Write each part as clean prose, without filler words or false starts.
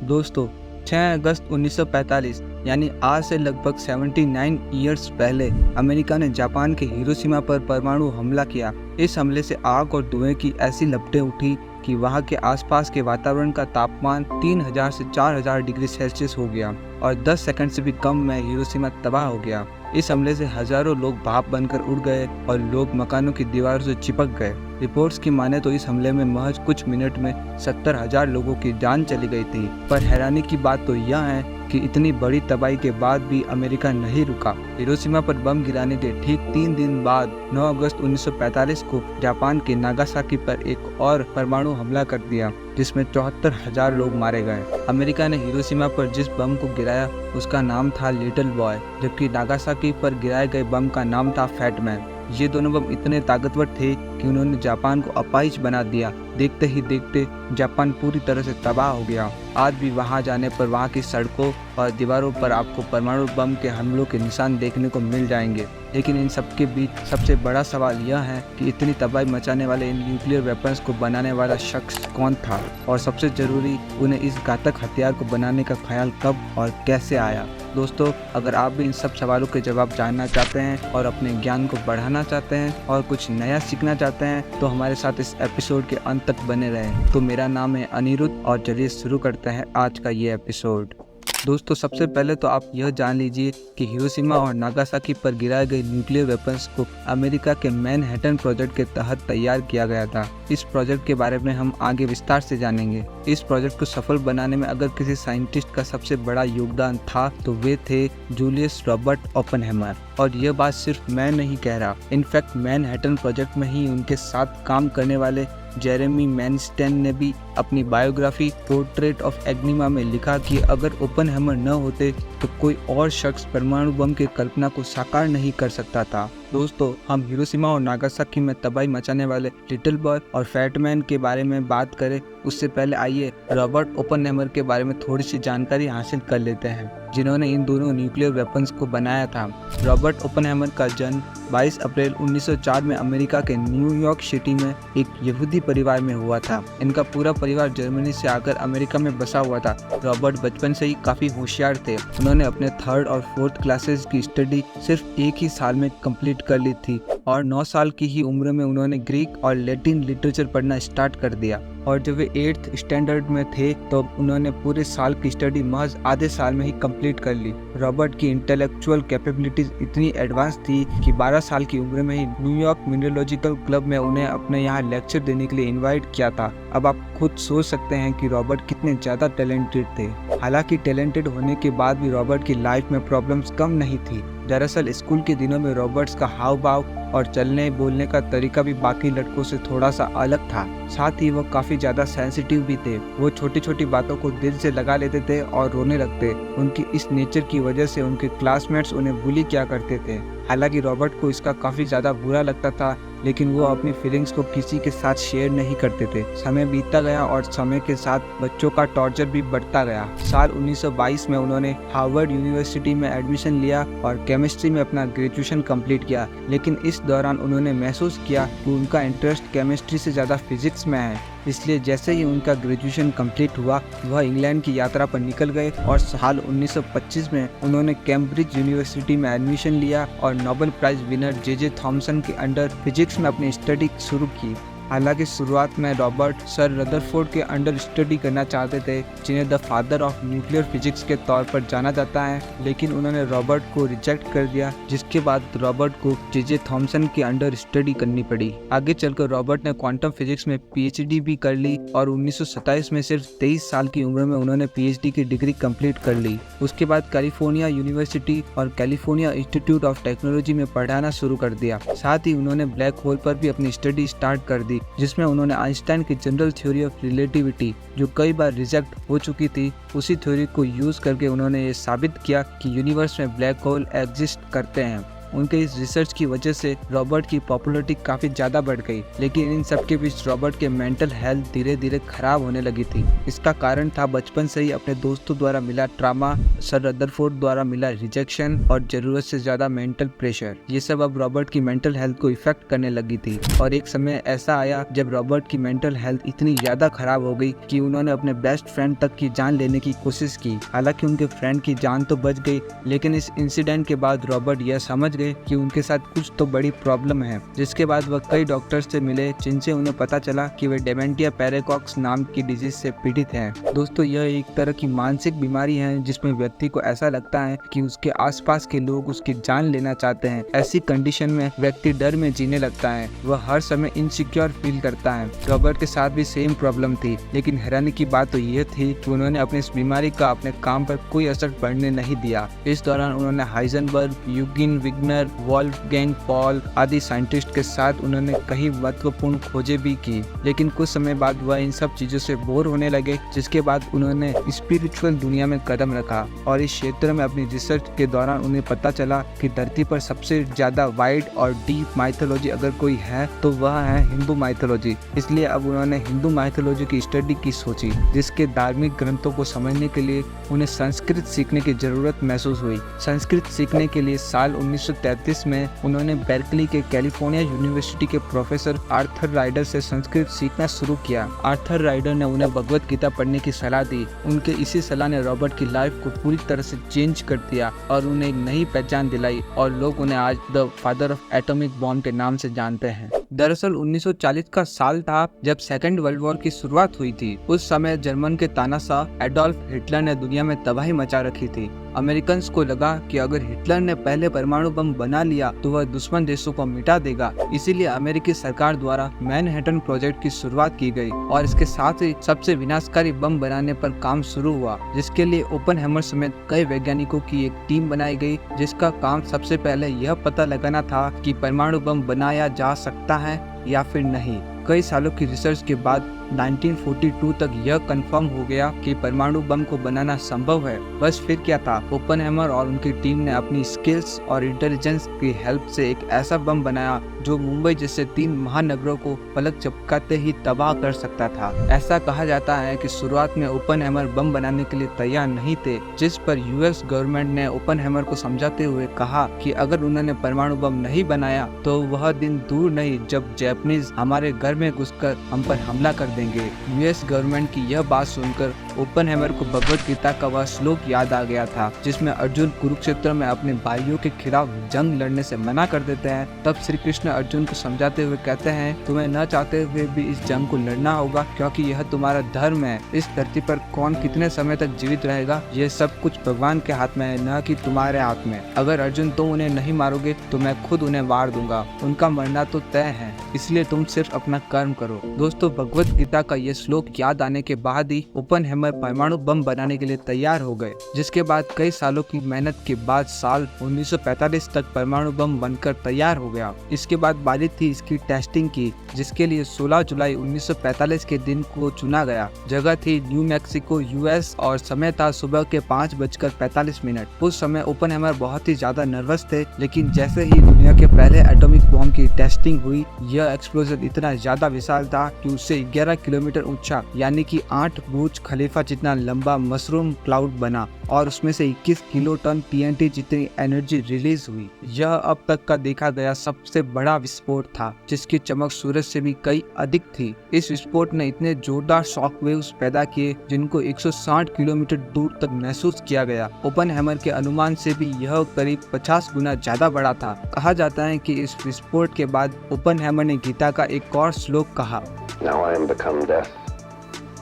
दोस्तों 6 अगस्त 1945 यानी आज से लगभग 79 ईयर्स पहले अमेरिका ने जापान के हिरोशिमा पर परमाणु हमला किया। इस हमले से आग और धुएं की ऐसी लपटें उठी कि वहां के आसपास के वातावरण का तापमान 3000 से 4000 डिग्री सेल्सियस हो गया और 10 सेकंड से भी कम में हिरोशिमा तबाह हो गया। इस हमले से हजारों लोग भाप बनकर उड़ गए और लोग मकानों की दीवारों से चिपक गए। रिपोर्ट्स की माने तो इस हमले में महज कुछ मिनट में 70,000 लोगों की जान चली गई थी। पर हैरानी की बात तो यह है कि इतनी बड़ी तबाही के बाद भी अमेरिका नहीं रुका। हिरोशिमा पर बम गिराने के ठीक 3 दिन बाद 9 अगस्त 1945 को जापान के नागासाकी पर एक और परमाणु हमला कर दिया, जिसमें 74,000 लोग मारे गए। अमेरिका ने हिरोशिमा पर जिस बम को गिराया उसका नाम था लिटिल बॉय, जबकि नागासाकी पर गिराए गए बम का नाम था फैट मैन। ये दोनों बम इतने ताकतवर थे कि उन्होंने जापान को अपाहिज बना दिया। देखते ही देखते जापान पूरी तरह से तबाह हो गया। आज भी वहां जाने पर वहां की सड़कों और दीवारों पर आपको परमाणु बम के हमलों के निशान देखने को मिल जाएंगे। लेकिन इन सबके बीच सबसे बड़ा सवाल यह है कि इतनी तबाही मचाने वाले इन न्यूक्लियर वेपन्स को बनाने वाला शख्स कौन था, और सबसे जरूरी उन्हें इस घातक हथियार को बनाने का ख्याल कब और कैसे आया। दोस्तों, अगर आप भी इन सब सवालों के जवाब जानना चाहते हैं और अपने ज्ञान को बढ़ाना चाहते हैं और कुछ नया सीखना चाहते हैं तो हमारे साथ इस एपिसोड के अंत तक बने रहें। तो मेरा नाम है अनिरुद्ध और चलिए शुरू करते हैं आज का ये एपिसोड। दोस्तों, सबसे पहले तो आप यह जान लीजिए कि हिरोशिमा और नागासाकी पर गिराए गए न्यूक्लियर वेपन्स को अमेरिका के मैनहट्टन प्रोजेक्ट के तहत तैयार किया गया था। इस प्रोजेक्ट के बारे में हम आगे विस्तार से जानेंगे। इस प्रोजेक्ट को सफल बनाने में अगर किसी साइंटिस्ट का सबसे बड़ा योगदान था तो वे थे जूलियस रॉबर्ट ओपेनहाइमर। और यह बात सिर्फ मैं नहीं कह रहा, इनफैक्ट मैनहट्टन प्रोजेक्ट में ही उनके साथ काम करने वाले जेरेमी मैनस्टेन ने भी अपनी बायोग्राफी पोर्ट्रेट ऑफ एग्निमा में लिखा कि अगर ओपेनहाइमर न होते तो कोई और शख्स परमाणु बम की कल्पना को साकार नहीं कर सकता था। दोस्तों, हम हिरोशिमा और नागासाकी में तबाही मचाने वाले लिटिल बॉय और फैट मैन के बारे में बात करें उससे पहले आइए रॉबर्ट ओपेनहाइमर के बारे में थोड़ी सी जानकारी हासिल कर लेते हैं, जिन्होंने इन दोनों न्यूक्लियर वेपन्स को बनाया था। रॉबर्ट ओपेनहाइमर का जन्म 22 अप्रैल 1904 में अमेरिका के न्यूयॉर्क सिटी में एक यहूदी परिवार में हुआ था। इनका पूरा परिवार जर्मनी से आकर अमेरिका में बसा हुआ था। रॉबर्ट बचपन से ही काफी होशियार थे। उन्होंने अपने 3rd और 4th क्लासेस की स्टडी सिर्फ एक ही साल में कंप्लीट कर ली थी और 9 साल की ही उम्र में उन्होंने ग्रीक और लैटिन लिटरेचर पढ़ना स्टार्ट कर दिया। और जब वे 8th स्टैंडर्ड में थे तो उन्होंने पूरे साल की स्टडी महज आधे साल में ही कंप्लीट कर ली। रॉबर्ट की इंटेलेक्चुअल कैपेबिलिटीज इतनी एडवांस थी कि 12 साल की उम्र में ही न्यूयॉर्क मिनरोलॉजिकल क्लब में उन्हें अपने यहाँ लेक्चर देने के लिए इनवाइट किया था। अब आप खुद सोच सकते हैं कि रॉबर्ट कितने ज्यादा टैलेंटेड थे। हालांकि टैलेंटेड होने के बाद भी रॉबर्ट की लाइफ में प्रॉब्लम्स कम नहीं थी। दरअसल स्कूल के दिनों में रॉबर्ट्स का हाव भाव और चलने बोलने का तरीका भी बाकी लड़कों से थोड़ा सा अलग था। साथ ही वो काफी ज्यादा सेंसिटिव भी थे। वो छोटी छोटी बातों को दिल से लगा लेते थे और रोने लगते। उनकी इस नेचर की वजह से उनके क्लासमेट्स उन्हें बुली किया करते थे। हालांकि रॉबर्ट को इसका काफी ज्यादा बुरा लगता था, लेकिन वो अपनी फीलिंग्स को किसी के साथ शेयर नहीं करते थे। समय बीतता गया और समय के साथ बच्चों का टॉर्चर भी बढ़ता गया। साल 1922 में उन्होंने हार्वर्ड यूनिवर्सिटी में एडमिशन लिया और केमिस्ट्री में अपना ग्रेजुएशन कंप्लीट किया। लेकिन इस दौरान उन्होंने महसूस किया कि उनका इंटरेस्ट केमिस्ट्री से ज़्यादा फिजिक्स में है। इसलिए जैसे ही उनका ग्रेजुएशन कंप्लीट हुआ वह इंग्लैंड की यात्रा पर निकल गए और साल 1925 में उन्होंने कैम्ब्रिज यूनिवर्सिटी में एडमिशन लिया और Nobel prize winner J Thomson के अंडर फिजिक्स में अपनी स्टडी शुरू की। हालांकि शुरुआत में रॉबर्ट सर रदरफोर्ड के अंडर स्टडी करना चाहते थे, जिन्हें the father of nuclear physics के तौर पर जाना जाता है, लेकिन उन्होंने रॉबर्ट को रिजेक्ट कर दिया, जिसके बाद रॉबर्ट को जे थॉमसन के अंडर स्टडी करनी पड़ी। आगे चलकर रॉबर्ट ने क्वांटम फिजिक्स में पीएचडी भी कर ली और 1927 में सिर्फ 23 साल की उम्र में उन्होंने पीएचडी की डिग्री कंप्लीट कर ली। उसके बाद कैलिफोर्निया यूनिवर्सिटी और कैलिफोर्निया इंस्टीट्यूट ऑफ टेक्नोलॉजी में पढ़ाना शुरू कर दिया। साथ ही उन्होंने ब्लैक होल पर भी अपनी स्टडी स्टार्ट कर दी, जिसमें उन्होंने आइंस्टाइन की जनरल थ्योरी ऑफ रिलेटिविटी, जो कई बार रिजेक्ट हो चुकी थी, उसी थ्योरी को यूज करके उन्होंने ये साबित किया कि यूनिवर्स में ब्लैक होल एग्जिस्ट करते हैं। उनके इस रिसर्च की वजह से रॉबर्ट की पॉपुलैरिटी काफी ज्यादा बढ़ गई। लेकिन इन सब के बीच रॉबर्ट के मेंटल हेल्थ धीरे धीरे खराब होने लगी थी। इसका कारण था बचपन से ही अपने दोस्तों द्वारा मिला ट्रामा, सर रदरफोर्ड द्वारा मिला रिजेक्शन और जरूरत से ज्यादा मेंटल प्रेशर। ये सब अब रॉबर्ट की मेंटल हेल्थ को इफेक्ट करने लगी थी और एक समय ऐसा आया जब रॉबर्ट की मेंटल हेल्थ इतनी ज्यादा खराब हो गई कि उन्होंने अपने बेस्ट फ्रेंड तक की जान लेने की कोशिश की। हालांकि उनके फ्रेंड की जान तो बच गई, लेकिन इस इंसिडेंट के बाद रॉबर्ट यह समझ गए कि उनके साथ कुछ तो बड़ी प्रॉब्लम है। जिसके बाद वह कई डॉक्टर्स से मिले जिनसे उन्हें पता चला कि वे डेमेंटिया पेरेकॉक्स नाम की डिजीज से पीड़ित हैं। दोस्तों, यह एक तरह की मानसिक बीमारी है जिसमें व्यक्ति को ऐसा लगता है कि उसके आसपास के लोग उसकी जान लेना चाहते हैं। ऐसी कंडीशन में व्यक्ति डर में जीने लगता है, वह हर समय इनसिक्योर फील करता है। रॉबर्ट के साथ भी सेम प्रॉब्लम थी, लेकिन हैरानी की बात तो यह थी कि उन्होंने अपनी इस बीमारी का अपने काम पर कोई असर पड़ने नहीं दिया। इस दौरान उन्होंने हाइजेनबर्ग, यूजीन विग्नर, वोल्फगैंग पॉल आदि साइंटिस्ट के साथ उन्होंने कई महत्वपूर्ण खोजें भी की, लेकिन कुछ समय बाद वह इन सब चीजों से बोर होने लगे। जिसके बाद उन्होंने स्पिरिचुअल दुनिया में कदम रखा और इस क्षेत्र में अपनी रिसर्च के दौरान उन्हें पता चला कि धरती पर सबसे ज्यादा वाइड और डीप माइथोलॉजी अगर कोई है तो वह है हिंदू माइथोलॉजी। इसलिए अब उन्होंने हिंदू माइथोलॉजी की स्टडी की सोची, जिसके धार्मिक ग्रंथों को समझने के लिए उन्हें संस्कृत सीखने की जरूरत महसूस हुई। संस्कृत सीखने के लिए साल 1933 में उन्होंने बेर्कली के कैलिफोर्निया यूनिवर्सिटी के प्रोफेसर आर्थर राइडर से संस्कृत सीखना शुरू किया। आर्थर राइडर ने उन्हें भगवत गीता पढ़ने की सलाह दी। उनके इसी सलाह ने रॉबर्ट की लाइफ को पूरी तरह से चेंज कर दिया और उन्हें एक नई पहचान दिलाई और लोग उन्हें आज the father of atomic bomb के नाम से जानते हैं। दरअसल 1940 का साल था जब सेकेंड वर्ल्ड वॉर की शुरुआत हुई थी। उस समय जर्मन के तानाशाह एडोल्फ हिटलर ने दुनिया में तबाही मचा रखी थी। अमेरिकन को लगा कि अगर हिटलर ने पहले परमाणु बम बना लिया तो वह दुश्मन देशों को मिटा देगा। इसीलिए अमेरिकी सरकार द्वारा मैनहट्टन प्रोजेक्ट की शुरुआत की गई और इसके साथ ही सबसे विनाशकारी बम बनाने पर काम शुरू हुआ, जिसके लिए ओपनहेमर समेत कई वैज्ञानिकों की एक टीम बनाई गई, जिसका काम सबसे पहले यह पता लगाना था कि परमाणु बम बनाया जा सकता है या फिर नहीं। कई सालों की रिसर्च के बाद 1942 तक यह कंफर्म हो गया कि परमाणु बम को बनाना संभव है। बस फिर क्या था, ओपनहेमर और उनकी टीम ने अपनी स्किल्स और इंटेलिजेंस की हेल्प से एक ऐसा बम बनाया जो मुंबई जैसे 3 महानगरों को पलक झपकाते ही तबाह कर सकता था। ऐसा कहा जाता है कि शुरुआत में ओपनहेमर बम बनाने के लिए तैयार नहीं थे, जिस पर यूएस गवर्नमेंट ने ओपनहेमर को समझाते हुए कहा कि अगर उन्होंने परमाणु बम नहीं बनाया तो वह दिन दूर नहीं जब जापानीज हमारे घर में घुसकर हम पर हमला कर देंगे। यूएस गवर्नमेंट की यह बात सुनकर ओपनहेमर को भगवत गीता का वह श्लोक याद आ गया था, जिसमें अर्जुन कुरुक्षेत्र में अपने भाइयों के खिलाफ जंग लड़ने से मना कर देते हैं। तब श्री कृष्ण अर्जुन को समझाते हुए कहते हैं, तुम्हें न चाहते हुए भी इस जंग को लड़ना होगा क्योंकि यह तुम्हारा धर्म है। इस धरती पर कौन कितने समय तक जीवित रहेगा ये सब कुछ भगवान के हाथ में है, न कि तुम्हारे हाथ में। अगर अर्जुन तुम उन्हें नहीं मारोगे तो मैं खुद उन्हें मार दूंगा। उनका मरना तो तय है, इसलिए तुम सिर्फ अपना कर्म करो। दोस्तों, भगवत गीता का ये श्लोक याद आने के बाद ही ओपनहेमर परमाणु बम बनाने के लिए तैयार हो गए, जिसके बाद कई सालों की मेहनत के बाद साल 1945 तक परमाणु बम बनकर तैयार हो गया। इसके बाद बारी थी इसकी टेस्टिंग की, जिसके लिए 16 जुलाई 1945 के दिन को चुना गया। जगह थी न्यू मैक्सिको यूएस और समय था सुबह के 5:45। उस समय ओपनहेमर बहुत ही ज्यादा नर्वस थे, लेकिन जैसे ही दुनिया के पहले एटॉमिक बॉम्ब की टेस्टिंग हुई, यह एक्सप्लोजन इतना ज्यादा विशाल था कि उससे 11 किलोमीटर ऊंचा यानी कि 8 बुर्ज खलीफा जितना लंबा मशरूम क्लाउड बना और उसमें से 21 किलोटन टीएनटी जितनी एनर्जी रिलीज हुई। यह अब तक का देखा गया सबसे बड़ा विस्फोट था, जिसकी चमक सूरज से भी कई अधिक थी। इस विस्फोट ने इतने जोरदार शॉक वेव्स पैदा किए जिनको 160 किलोमीटर दूर तक महसूस किया गया। ओपनहेमर के अनुमान से भी यह करीब 50 गुना ज्यादा बड़ा था। कहा जाता है कि इस विस्फोट के बाद ओपनहेमर ने गीता का एक और श्लोक कहा, Now I am become death,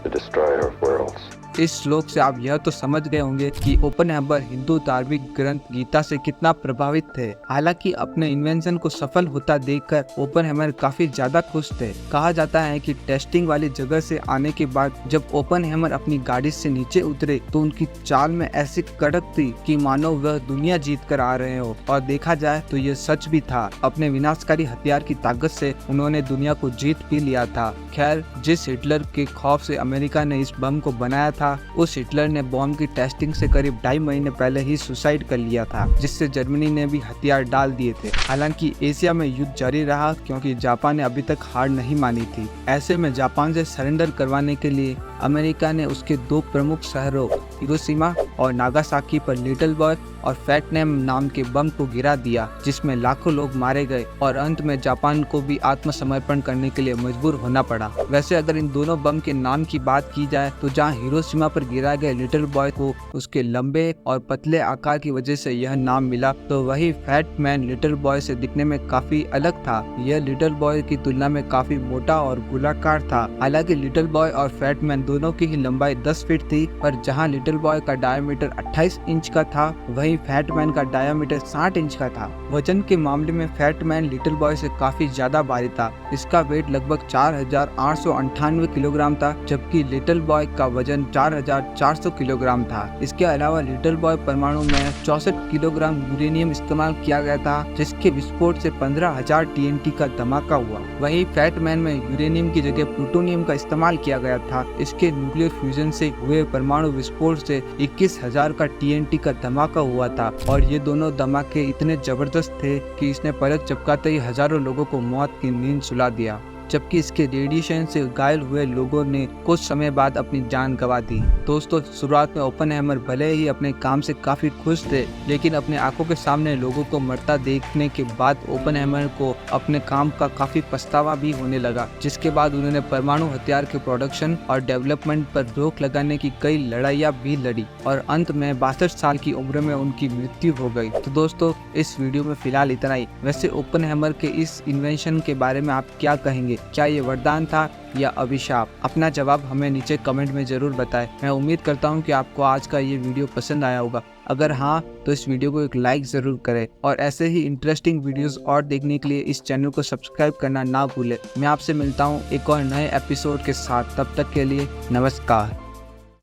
the destroyer of worlds. इस श्लोक से आप यह तो समझ गए होंगे कि ओपनहेमर हिंदू धार्मिक ग्रंथ गीता से कितना प्रभावित थे। हालांकि अपने इन्वेंशन को सफल होता देखकर ओपनहेमर काफी ज्यादा खुश थे। कहा जाता है कि टेस्टिंग वाली जगह से आने के बाद जब ओपनहेमर अपनी गाड़ी से नीचे उतरे तो उनकी चाल में ऐसी कड़क थी कि मानो वह दुनिया जीत कर आ रहे हो, और देखा जाए तो यह सच भी था। अपने विनाशकारी हथियार की ताकत से उन्होंने दुनिया को जीत भी लिया था। खैर, जिस हिटलर के खौफ से अमेरिका ने इस बम को बनाया था था उस हिटलर ने बॉम्ब की टेस्टिंग से करीब 2.5 महीने पहले ही सुसाइड कर लिया था, जिससे जर्मनी ने भी हथियार डाल दिए थे। हालांकि एशिया में युद्ध जारी रहा क्योंकि जापान ने अभी तक हार नहीं मानी थी। ऐसे में जापान से सरेंडर करवाने के लिए अमेरिका ने उसके 2 प्रमुख शहरों हिरोशिमा और नागासाकी पर लिटिल बॉय और फैट मैन नाम के बम को गिरा दिया, जिसमें लाखों लोग मारे गए और अंत में जापान को भी आत्मसमर्पण करने के लिए मजबूर होना पड़ा। वैसे अगर इन दोनों बम के नाम की बात की जाए तो जहां हिरोशिमा पर गिरा गया लिटिल बॉय को उसके लंबे और पतले आकार की वजह से यह नाम मिला, तो वही फैट मैन लिटिल बॉय से दिखने में काफी अलग था। यह लिटिल बॉय की तुलना में काफी मोटा और गोलाकार था। हालांकि लिटिल बॉय और फैट मैन दोनों की ही लंबाई 10 फीट थी, पर जहां लिटिल बॉय का डायमीटर 28 इंच का था वहीं फैट मैन का डायमीटर 60 इंच का था। वजन के मामले में फैट मैन लिटिल बॉय से काफी ज्यादा भारी था। इसका वेट लगभग 4898 किलोग्राम था, जबकि लिटिल बॉय का वजन 4400 किलोग्राम था। इसके अलावा लिटिल बॉय परमाणु में 64 किलोग्राम यूरेनियम इस्तेमाल किया गया था, जिसके विस्फोट से 15,000 TNT का धमाका हुआ। वहीं फैट मैन में यूरेनियम की जगह प्लूटोनियम का इस्तेमाल किया गया था। इसके न्यूक्लियर फ्यूजन से हुए परमाणु विस्फोट से 21,000 का TNT का धमाका हुआ था और ये दोनों धमाके इतने जबरदस्त थे कि इसने पलक झपकाते ही हजारों लोगों को मौत की नींद सुला दिया, जबकि इसके रेडिएशन से घायल हुए लोगों ने कुछ समय बाद अपनी जान गंवा दी। दोस्तों, शुरुआत में ओपनहाइमर भले ही अपने काम से काफी खुश थे, लेकिन अपने आंखों के सामने लोगों को मरता देखने के बाद ओपनहाइमर को अपने काम का काफी पछतावा भी होने लगा, जिसके बाद उन्होंने परमाणु हथियार के प्रोडक्शन और डेवलपमेंट पर रोक लगाने की कई लड़ाइयाँ भी लड़ी और अंत में 62 साल की उम्र में उनकी मृत्यु हो गई। तो दोस्तों, इस वीडियो में फिलहाल इतना ही। वैसे ओपनहाइमर के इस इन्वेंशन के बारे में आप क्या कहेंगे? क्या ये वरदान था या अभिशाप? अपना जवाब हमें नीचे कमेंट में जरूर बताएं। मैं उम्मीद करता हूँ कि आपको आज का ये वीडियो पसंद आया होगा। अगर हाँ, तो इस वीडियो को एक लाइक जरूर करें और ऐसे ही इंटरेस्टिंग वीडियोस और देखने के लिए इस चैनल को सब्सक्राइब करना ना भूलें। मैं आपसे मिलता हूँ एक और नए एपिसोड के साथ। तब तक के लिए नमस्कार।